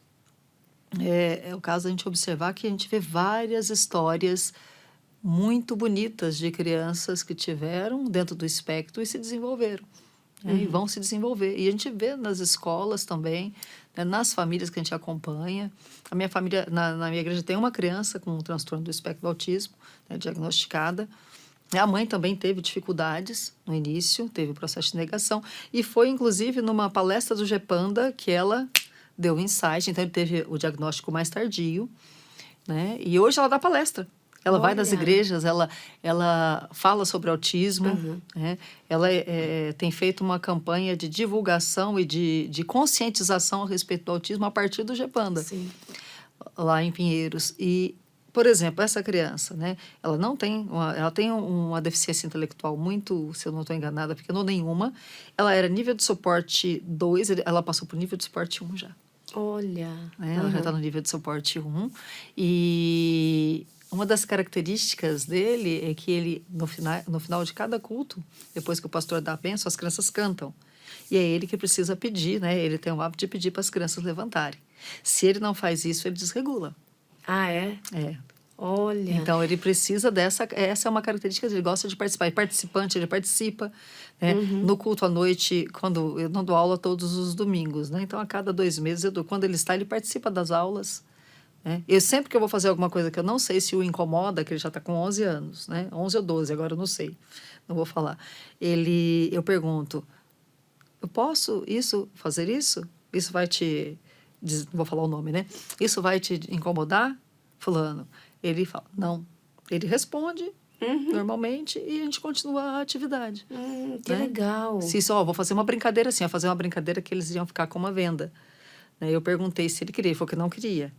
É o caso da gente observar que a gente vê várias histórias muito bonitas de crianças que tiveram dentro do espectro e se desenvolveram. E vão se desenvolver. E a gente vê nas escolas também, né, nas famílias que a gente acompanha. A minha família, na minha igreja, tem uma criança com um transtorno do espectro do autismo, né, diagnosticada. A mãe também teve dificuldades no início, teve o processo de negação. E foi, inclusive, numa palestra do GEPANDA que ela deu o insight. Então, ele teve o diagnóstico mais tardio. Né? E hoje ela dá palestra. Ela vai nas igrejas, ela fala sobre autismo, né? Ela tem feito uma campanha de divulgação e de conscientização a respeito do autismo a partir do GEPANDA, lá em Pinheiros. E, por exemplo, essa criança, né? Ela tem uma deficiência intelectual muito, se eu não estou enganada, pequena ou nenhuma. Ela era nível de suporte 2, ela passou por nível de suporte 1 já. Olha. Né? Ela já está no nível de suporte 1 e... Uma das características dele é que ele, no final de cada culto, depois que o pastor dá a bênção, as crianças cantam. E é ele que precisa pedir, né? Ele tem o hábito de pedir para as crianças levantarem. Se ele não faz isso, ele desregula. Ah, é? É. Olha. Então, ele precisa essa é uma característica dele, ele gosta de participar. É participante, ele participa. Né? No culto à noite, quando eu não dou aula todos os domingos, né? Então, a cada 2 meses, quando ele está, ele participa das aulas. Eu sempre que eu vou fazer alguma coisa que eu não sei se o incomoda, que ele já está com 11 anos, né? 11 ou 12, agora eu não sei, não vou falar. Eu pergunto, eu posso fazer isso? Isso vai te... Não vou falar o nome, né? Isso vai te incomodar, fulano? Ele fala, não. Ele responde normalmente e a gente continua a atividade. Que legal. Se isso, vou fazer uma brincadeira assim, fazer uma brincadeira que eles iam ficar com uma venda. Eu perguntei se ele queria, ele falou que não queria.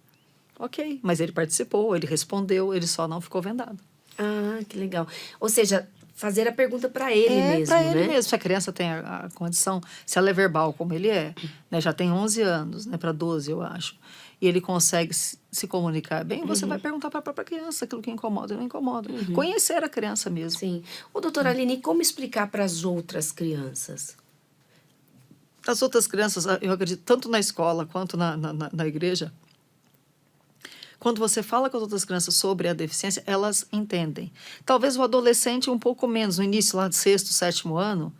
Ok, mas ele participou, ele respondeu, ele só não ficou vendado. Ah, que legal. Ou seja, fazer a pergunta para ele mesmo, para ele né? mesmo. Se a criança tem a condição, se ela é verbal como ele é, né, já tem 11 anos, né, para 12, eu acho, e ele consegue se comunicar bem, você vai perguntar para a própria criança aquilo que incomoda e não incomoda. Conhecer a criança mesmo. Sim. Ô, doutora Aline, como explicar para as outras crianças? As outras crianças, eu acredito, tanto na escola quanto na igreja, quando você fala com as outras crianças sobre a deficiência, elas entendem. Talvez o adolescente um pouco menos, no início lá de 6º, 7º ano,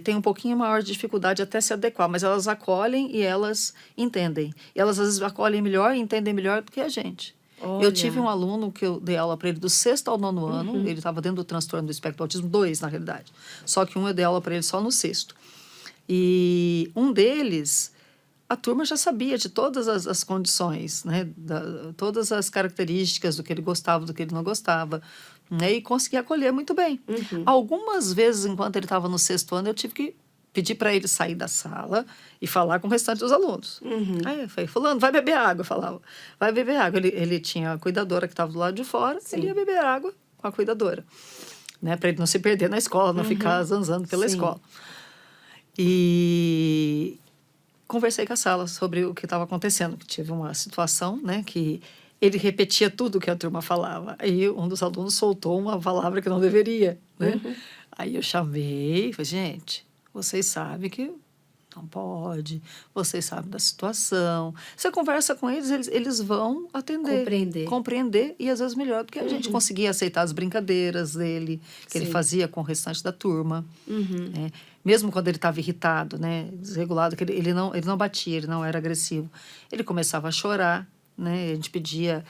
tem um pouquinho maior de dificuldade até se adequar, mas elas acolhem e elas entendem. E elas às vezes acolhem melhor e entendem melhor do que a gente. Olha. Eu tive um aluno que eu dei aula para ele do 6º ao 9º ano, ele estava dentro do transtorno do espectro do autismo, 2 na realidade. Só que um eu dei aula para ele só no 6º. E um deles, a turma já sabia de todas as condições, né? Todas as características do que ele gostava, do que ele não gostava, né? E conseguia acolher muito bem. Algumas vezes, enquanto ele estava no 6º ano, eu tive que pedir para ele sair da sala e falar com o restante dos alunos. Aí eu falei, fulano, vai beber água, eu falava. Vai beber água. Ele tinha a cuidadora que estava do lado de fora, ele ia beber água com a cuidadora, né? Para ele não se perder na escola, não ficar zanzando pela escola. E conversei com a sala sobre o que estava acontecendo. Tive uma situação, né, que ele repetia tudo que a turma falava. Aí um dos alunos soltou uma palavra que não deveria, né? Aí eu chamei, falei, gente, vocês sabem que não pode, vocês sabem da situação. Você conversa com eles, eles vão atender. Compreender e às vezes melhor, porque a gente conseguia aceitar as brincadeiras dele, que ele fazia com o restante da turma. Né? Mesmo quando ele estava irritado, né, desregulado, que ele não batia, ele não era agressivo. Ele começava a chorar, né? A gente pedia,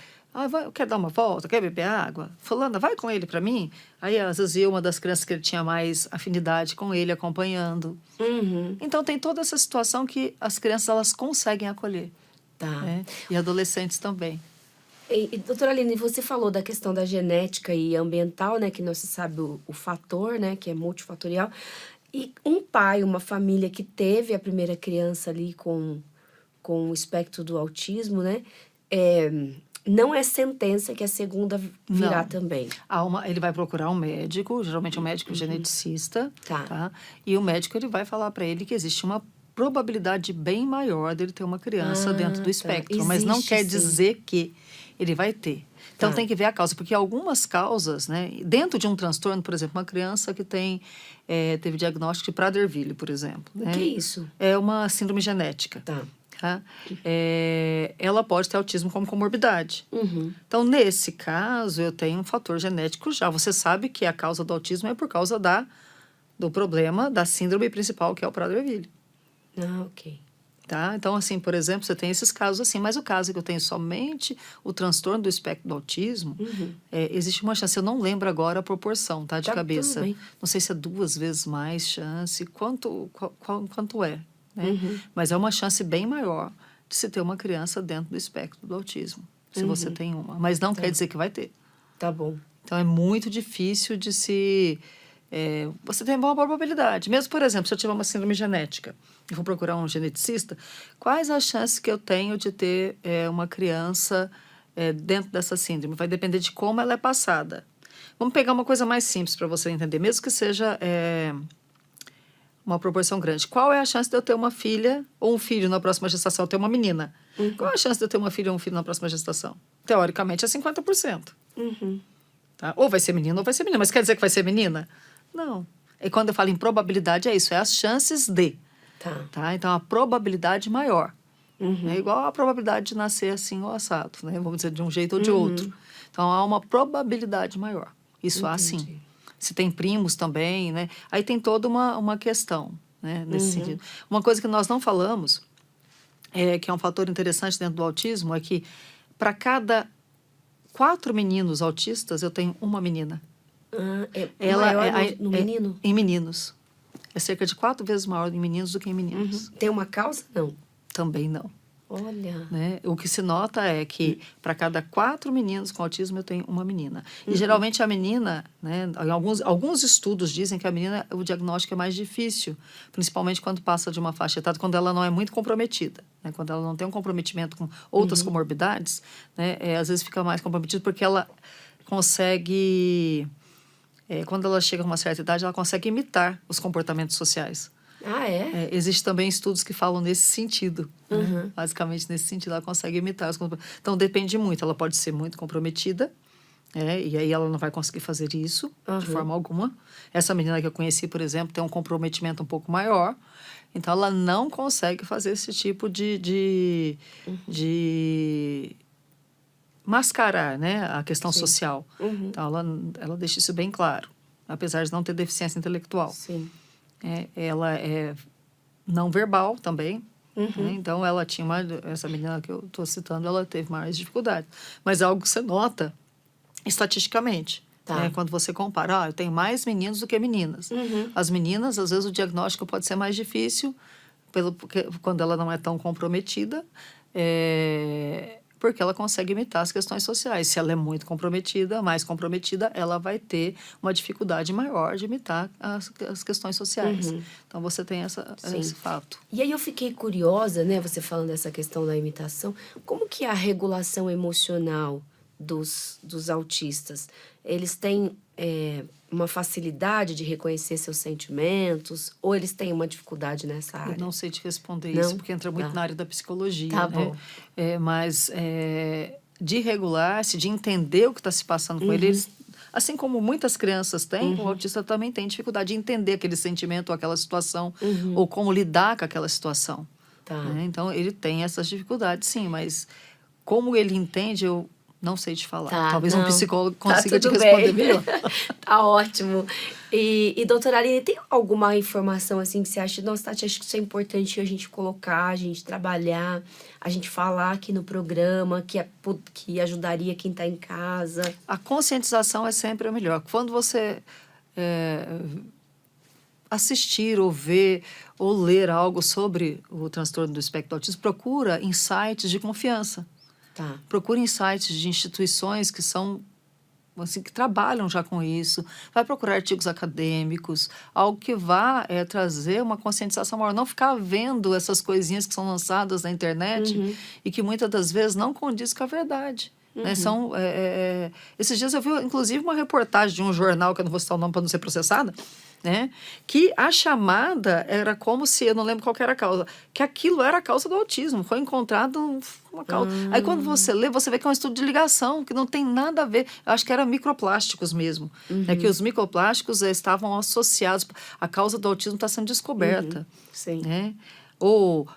quer dar uma volta, quer beber água? Fulana, vai com ele para mim? Aí, às vezes, ia uma das crianças que ele tinha mais afinidade com ele, acompanhando. Então, tem toda essa situação que as crianças elas conseguem acolher. Tá. Né? E adolescentes também. E, doutora Aline, você falou da questão da genética e ambiental, né? Que não se sabe o fator, né? Que é multifatorial. E um pai, uma família que teve a primeira criança ali com o espectro do autismo, né? Não é sentença que a segunda virá também. Ele vai procurar um médico, geralmente um médico geneticista, Tá. E o médico ele vai falar para ele que existe uma probabilidade bem maior dele ter uma criança dentro do espectro, mas não quer dizer que ele vai ter. Então tem que ver a causa, porque algumas causas, né, dentro de um transtorno, por exemplo, uma criança que teve diagnóstico de Prader-Willi, por exemplo. O que é isso? É uma síndrome genética. Tá. Ela pode ter autismo como comorbidade. Então, nesse caso, eu tenho um fator genético já. Você sabe que a causa do autismo é por causa do problema da síndrome principal, que é o Prader-Willi. Ok. Tá? Então, assim, por exemplo, você tem esses casos assim, mas o caso é que eu tenho somente o transtorno do espectro do autismo, existe uma chance, eu não lembro agora a proporção, tá, de cabeça. Tudo bem. Não sei se é 2 vezes mais chance, quanto é, né? Mas é uma chance bem maior de se ter uma criança dentro do espectro do autismo, se você tem uma. Mas não quer dizer que vai ter. Tá bom. Então, é muito difícil de se... você tem uma probabilidade. Mesmo, por exemplo, se eu tiver uma síndrome genética e vou procurar um geneticista, quais as chances que eu tenho de ter uma criança dentro dessa síndrome? Vai depender de como ela é passada. Vamos pegar uma coisa mais simples para você entender, mesmo que seja uma proporção grande. Qual é a chance de eu ter uma filha ou um filho na próxima gestação? Eu ter uma menina. Qual é a chance de eu ter uma filha ou um filho na próxima gestação? Teoricamente, é 50%. Tá? Ou vai ser menino ou vai ser menina. Mas quer dizer que vai ser menina? Não. E quando eu falo em probabilidade, é isso. É as chances de. Tá? Então, a probabilidade maior. É igual a probabilidade de nascer assim ou assado. Né? Vamos dizer, de um jeito ou de outro. Então, há uma probabilidade maior. Isso há sim. Se tem primos também, né? Aí tem toda uma questão, né? Nesse sentido. Uma coisa que nós não falamos, que é um fator interessante dentro do autismo, é que para cada 4 meninos autistas, eu tenho uma menina. Maior no menino? Em meninos. É cerca de 4 vezes maior em meninos do que em meninas. Tem uma causa? Não. Também não. Olha. Né? O que se nota é que para cada 4 meninos com autismo eu tenho uma menina. E geralmente a menina, né, alguns estudos dizem que a menina, o diagnóstico é mais difícil, principalmente quando passa de uma faixa etária, quando ela não é muito comprometida, né? Quando ela não tem um comprometimento com outras comorbidades, né, às vezes fica mais comprometido porque ela consegue quando ela chega a uma certa idade, ela consegue imitar os comportamentos sociais. Ah, é? Existem também estudos que falam nesse sentido. Né? Basicamente, nesse sentido, ela consegue imitar os comportamentos. Então, depende muito. Ela pode ser muito comprometida, e aí ela não vai conseguir fazer isso de forma alguma. Essa menina que eu conheci, por exemplo, tem um comprometimento um pouco maior. Então, ela não consegue fazer esse tipo de mascarar, né, a questão social. Então, ela deixa isso bem claro, apesar de não ter deficiência intelectual. Sim. Ela é não verbal também. Né? Então, ela tinha essa menina que eu estou citando, ela teve mais dificuldade. Mas é algo que você nota estatisticamente. Tá. Quando você compara, eu tenho mais meninos do que meninas. As meninas, às vezes, o diagnóstico pode ser mais difícil porque, quando ela não é tão comprometida, porque ela consegue imitar as questões sociais. Se ela é muito comprometida, mais comprometida, ela vai ter uma dificuldade maior de imitar as questões sociais. Então, você tem esse fato. E aí eu fiquei curiosa, né, você falando dessa questão da imitação, como que é a regulação emocional dos autistas? Eles têm uma facilidade de reconhecer seus sentimentos ou eles têm uma dificuldade nessa área? Eu não sei te responder Não? isso, porque entra muito na área da psicologia. Tá né? bom. Mas de regular-se, de entender o que está se passando com eles, assim como muitas crianças têm, o autista também tem dificuldade de entender aquele sentimento ou aquela situação, ou como lidar com aquela situação. Tá. Né? Então, ele tem essas dificuldades, sim, mas como ele entende, eu não sei te falar. Tá, Talvez não. um psicólogo Tá consiga te tudo responder bem. melhor. Tá ótimo. E doutora Aline, tem alguma informação assim que você acha, nossa, Tati, acho que isso é importante a gente colocar, a gente trabalhar, a gente falar aqui no programa, que ajudaria quem está em casa? A conscientização é sempre a melhor. Quando você assistir ou ver ou ler algo sobre o transtorno do espectro do autismo, procura insights de confiança. Tá. Procure insights de instituições que são assim, que trabalham já com isso. Vai procurar artigos acadêmicos, algo que vá trazer uma conscientização maior. Não ficar vendo essas coisinhas que são lançadas na internet e que muitas das vezes não condiz com a verdade. Né? Esses dias eu vi, inclusive, uma reportagem de um jornal, que eu não vou citar o nome para não ser processada, né? Que a chamada era como se, eu não lembro qual que era a causa, que aquilo era a causa do autismo, foi encontrado uma causa. Aí quando você lê, você vê que é um estudo de ligação, que não tem nada a ver, eu acho que era microplásticos mesmo, né? Que os microplásticos estavam associados, a causa do autismo está sendo descoberta. Sim. Né? Ou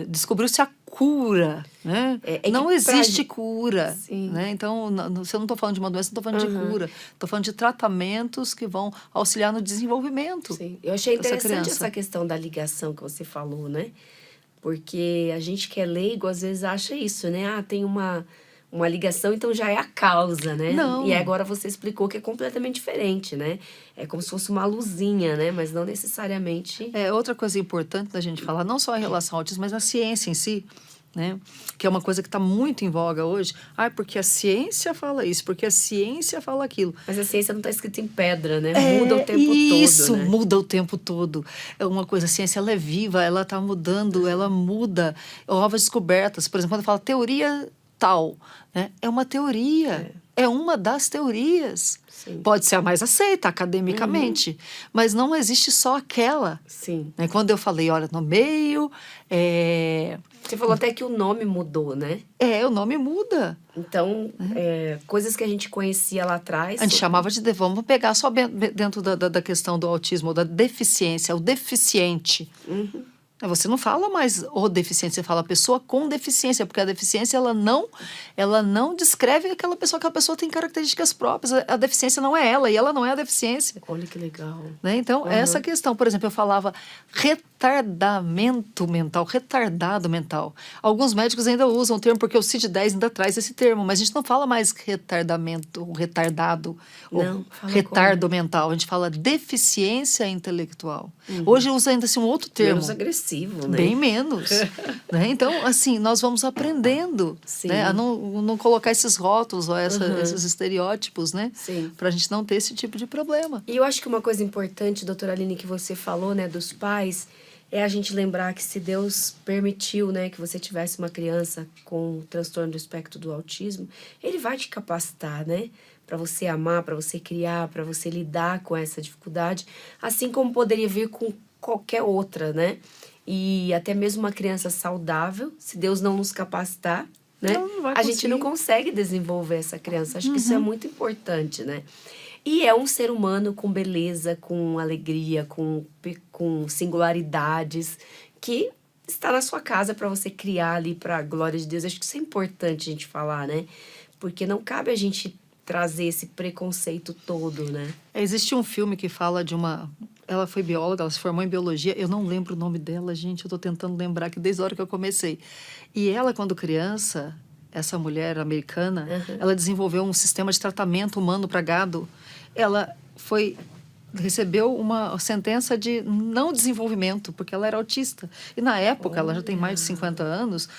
descobriu-se a cura, né? Não existe cura, né? Então, se eu não estou falando de uma doença, não estou falando de cura. Estou falando de tratamentos que vão auxiliar no desenvolvimento. Sim. Eu achei interessante criança. essa questão da ligação que você falou, né? Porque a gente que é leigo, às vezes, acha isso, né? Ah, tem uma ligação, então já é a causa, né? Não. E agora você explicou que é completamente diferente, né? É como se fosse uma luzinha, né? Mas não necessariamente... Outra coisa importante da gente falar, não só em relação ao autismo, mas na ciência em si, né? Que é uma coisa que está muito em voga hoje. Porque a ciência fala isso, porque a ciência fala aquilo. Mas a ciência não está escrita em pedra, né? Muda o tempo isso, todo, né? muda o tempo todo. É uma coisa, a ciência ela é viva, ela está mudando, ela muda. Novas descobertas. Por exemplo, quando fala teoria tal, né? É uma teoria. É uma das teorias. Sim. Pode ser a mais aceita academicamente, mas não existe só aquela. Sim. Né? Quando eu falei, olha, no meio... Você falou até que o nome mudou, né? o nome muda. Então, coisas que a gente conhecia lá atrás... A gente chamava de... Vamos pegar só dentro da questão do autismo, da deficiência, o deficiente. Você não fala mais o deficiente, você fala pessoa com deficiência, porque a deficiência ela não descreve aquela pessoa tem características próprias. A deficiência não é ela e ela não é a deficiência. Olha que legal. Né? Então, essa questão, por exemplo, eu falava retardamento mental, retardado mental. Alguns médicos ainda usam o termo, porque o CID-10 ainda traz esse termo, mas a gente não fala mais retardamento, retardado, não, ou retardo mental, a gente fala deficiência intelectual. Hoje usa ainda assim um outro termo. Menos agressivo, né? Bem menos. Né? Então, assim, nós vamos aprendendo, né? A não colocar esses rótulos ou esses estereótipos, né? Para a gente não ter esse tipo de problema. E eu acho que uma coisa importante, doutora Aline, que você falou, né, dos pais, é a gente lembrar que se Deus permitiu, né, que você tivesse uma criança com transtorno do espectro do autismo, Ele vai te capacitar, né? para você amar, para você criar, para você lidar com essa dificuldade, assim como poderia vir com qualquer outra, né? E até mesmo uma criança saudável, se Deus não nos capacitar, né? Não vai A gente não conseguir. consegue desenvolver essa criança. Acho que isso é muito importante, né? E é um ser humano com beleza, com alegria, com singularidades, que está na sua casa para você criar ali para a glória de Deus. Acho que isso é importante a gente falar, né? Porque não cabe a gente trazer esse preconceito todo, né? Existe um filme que fala de uma... Ela foi bióloga, ela se formou em biologia. Eu não lembro o nome dela, gente. Eu estou tentando lembrar que desde a hora que eu comecei. E ela, quando criança, essa mulher americana, ela desenvolveu um sistema de tratamento humano para gado. Ela recebeu uma sentença de não desenvolvimento, porque ela era autista. E na época, ela já tem mais de 50 anos,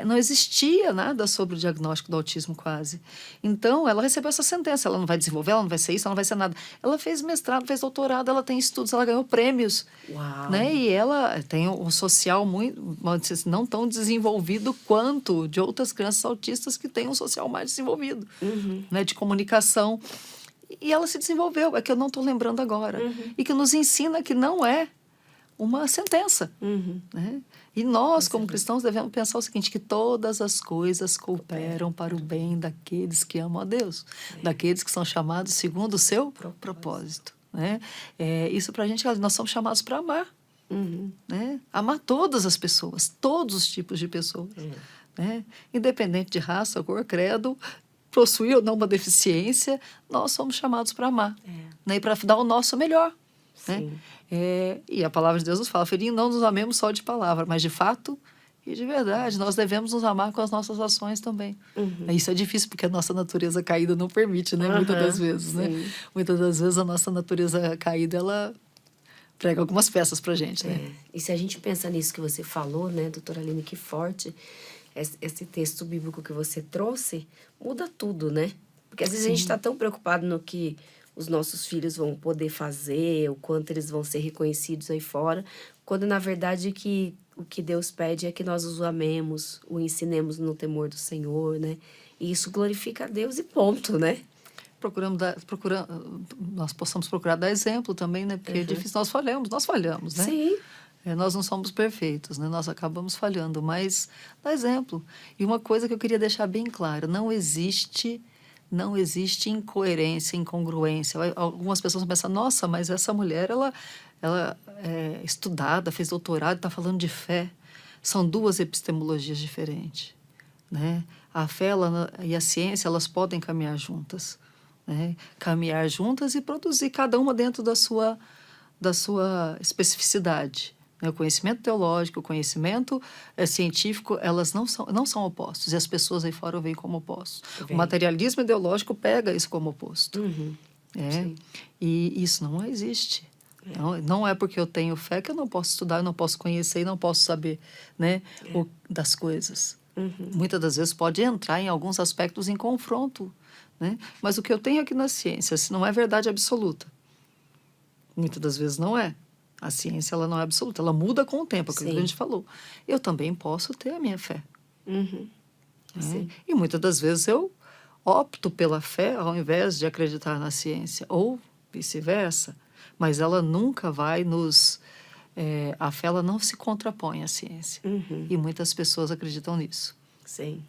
não existia nada sobre o diagnóstico do autismo quase. Então, ela recebeu essa sentença. Ela não vai desenvolver, ela não vai ser isso, ela não vai ser nada. Ela fez mestrado, fez doutorado, ela tem estudos, ela ganhou prêmios. Uau! Né? E ela tem um social muito, não tão desenvolvido quanto de outras crianças autistas que têm um social mais desenvolvido, né? De comunicação. E ela se desenvolveu, é que eu não estou lembrando agora. E que nos ensina que não é uma sentença. Né? E nós, como cristãos, devemos pensar o seguinte, que todas as coisas cooperam para o bem daqueles que amam a Deus, daqueles que são chamados segundo o seu propósito. Né? Isso para a gente, nós somos chamados para amar. Né? Amar todas as pessoas, todos os tipos de pessoas. Né? Independente de raça, cor, credo, possuir ou não uma deficiência, nós somos chamados para amar, né? E para dar o nosso melhor. Né? E a palavra de Deus nos fala, filhinho, não nos amemos só de palavra, mas de fato e de verdade. Nós devemos nos amar com as nossas ações também. Isso é difícil, porque a nossa natureza caída não permite, né? Muitas das vezes. Né? Muitas das vezes a nossa natureza caída, ela prega algumas peças para a gente. Né? E se a gente pensa nisso que você falou, né, doutora Aline, que forte... Esse texto bíblico que você trouxe muda tudo, né? Porque às vezes a gente está tão preocupado no que os nossos filhos vão poder fazer, o quanto eles vão ser reconhecidos aí fora, quando na verdade o que Deus pede é que nós os amemos, o ensinemos no temor do Senhor, né? E isso glorifica a Deus e ponto, né? Nós possamos procurar dar exemplo também, né? Porque é difícil, nós falhamos, né? Sim. Nós não somos perfeitos, né? Nós acabamos falhando, mas dá exemplo. E uma coisa que eu queria deixar bem clara, não existe incoerência, incongruência. Algumas pessoas pensam, nossa, mas essa mulher, ela é estudada, fez doutorado, está falando de fé. São duas epistemologias diferentes. Né? A fé e a ciência, elas podem caminhar juntas. Né? Caminhar juntas e produzir, cada uma dentro da sua especificidade. O conhecimento teológico, o conhecimento científico, elas não são opostos. E as pessoas aí fora o veem como opostos. O materialismo ideológico pega isso como oposto. E isso não existe. Não é porque eu tenho fé que eu não posso estudar, eu não posso conhecer e não posso saber, né, das coisas. Muitas das vezes pode entrar em alguns aspectos em confronto. Né? Mas o que eu tenho aqui na ciência, se não é verdade absoluta, muitas das vezes não é. A ciência, ela não é absoluta, ela muda com o tempo, aquilo que a gente falou. Eu também posso ter a minha fé. E muitas das vezes eu opto pela fé ao invés de acreditar na ciência, ou vice-versa. Mas ela nunca vai a fé, ela não se contrapõe à ciência. E muitas pessoas acreditam nisso. Sim.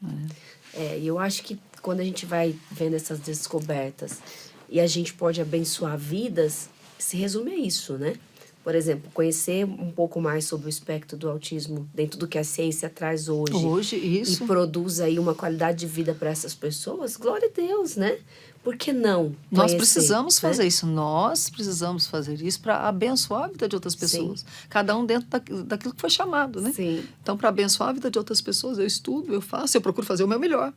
E eu acho que quando a gente vai vendo essas descobertas e a gente pode abençoar vidas, se resume a isso, né? Por exemplo, conhecer um pouco mais sobre o espectro do autismo dentro do que a ciência traz hoje. Hoje, isso. E produz aí uma qualidade de vida para essas pessoas, glória a Deus, né? Por que não conhecer, Nós precisamos né? fazer isso. Nós precisamos fazer isso para abençoar a vida de outras pessoas. Cada um dentro daquilo que foi chamado, né? Sim. Então, para abençoar a vida de outras pessoas, eu estudo, eu faço, eu procuro fazer o meu melhor.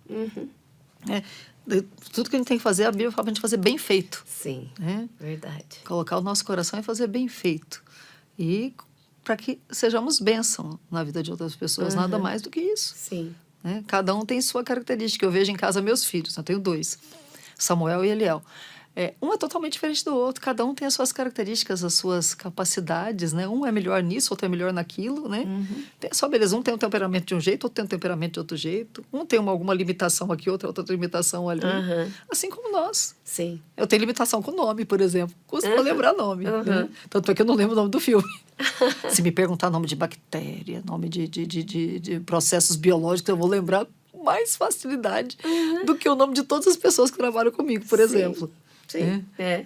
Tudo que a gente tem que fazer, a Bíblia fala para a gente fazer bem feito. Sim, verdade. Colocar o nosso coração e fazer bem feito. E para que sejamos bênção na vida de outras pessoas, nada mais do que isso. Sim. Cada um tem sua característica. Eu vejo em casa meus filhos, eu tenho 2, Samuel e Eliel. Um é totalmente diferente do outro, cada um tem as suas características, as suas capacidades, né? Um é melhor nisso, outro é melhor naquilo, né? Só beleza, um tem um temperamento de um jeito, outro tem um temperamento de outro jeito, um tem alguma limitação aqui, outra limitação ali, assim como nós. Sim. Eu tenho limitação com nome, por exemplo, custa pra lembrar nome, né? Tanto é que eu não lembro o nome do filme. Se me perguntar nome de bactéria, nome de processos biológicos, eu vou lembrar com mais facilidade do que o nome de todas as pessoas que trabalham comigo, por exemplo. Sim.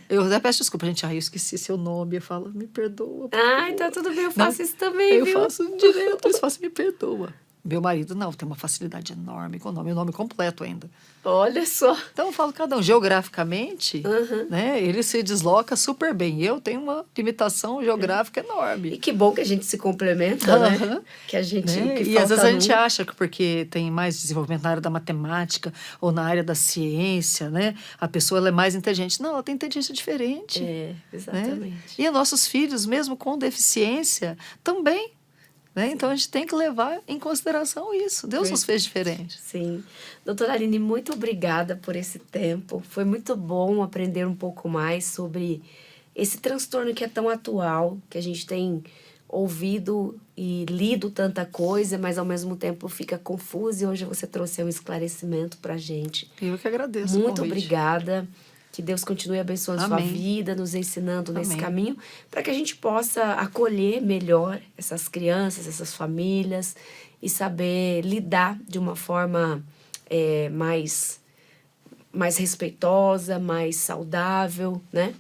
Eu até peço desculpa, gente. Eu esqueci seu nome. Eu falo, me perdoa. Então tudo bem, eu faço isso também, eu viu? faço direto, eu faço, me perdoa. Meu marido, não, tem uma facilidade enorme com o nome completo ainda. Olha só. Então eu falo, cada um, geograficamente, né, ele se desloca super bem. Eu tenho uma limitação geográfica enorme. E que bom que a gente se complementa, né? Que a gente... Né? Que e às vezes a gente acha que porque tem mais desenvolvimento na área da matemática ou na área da ciência, né, a pessoa ela é mais inteligente. Não, ela tem inteligência diferente. Exatamente. Né? E nossos filhos, mesmo com deficiência, também. Né? Então, a gente tem que levar em consideração isso. Deus nos fez diferentes. Sim. Doutora Aline, muito obrigada por esse tempo. Foi muito bom aprender um pouco mais sobre esse transtorno que é tão atual, que a gente tem ouvido e lido tanta coisa, mas ao mesmo tempo fica confuso. E hoje você trouxe um esclarecimento pra gente. Eu que agradeço. Muito obrigada. Que Deus continue abençoando sua vida, nos ensinando nesse caminho, para que a gente possa acolher melhor essas crianças, essas famílias e saber lidar de uma forma mais respeitosa, mais saudável, né?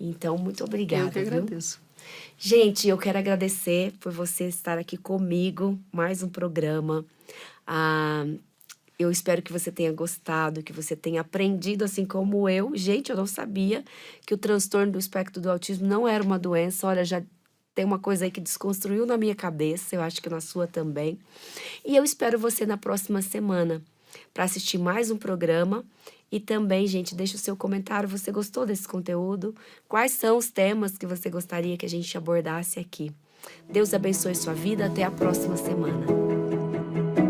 Então, muito obrigada. Eu que agradeço. Gente, eu quero agradecer por você estar aqui comigo, mais um programa. Eu espero que você tenha gostado, que você tenha aprendido assim como eu. Gente, eu não sabia que o transtorno do espectro do autismo não era uma doença. Olha, já tem uma coisa aí que desconstruiu na minha cabeça, eu acho que na sua também. E eu espero você na próxima semana para assistir mais um programa. E também, gente, deixa o seu comentário. Você gostou desse conteúdo? Quais são os temas que você gostaria que a gente abordasse aqui? Deus abençoe sua vida. Até a próxima semana.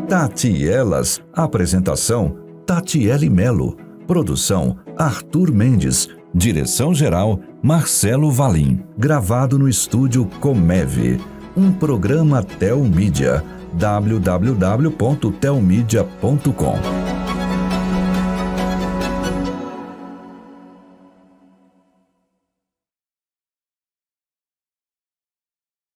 Tati e Elas. Apresentação: Tatiele Melo. Produção: Arthur Mendes. Direção-geral: Marcelo Valim. Gravado no estúdio Comev. Um programa Telmídia. www.telmedia.com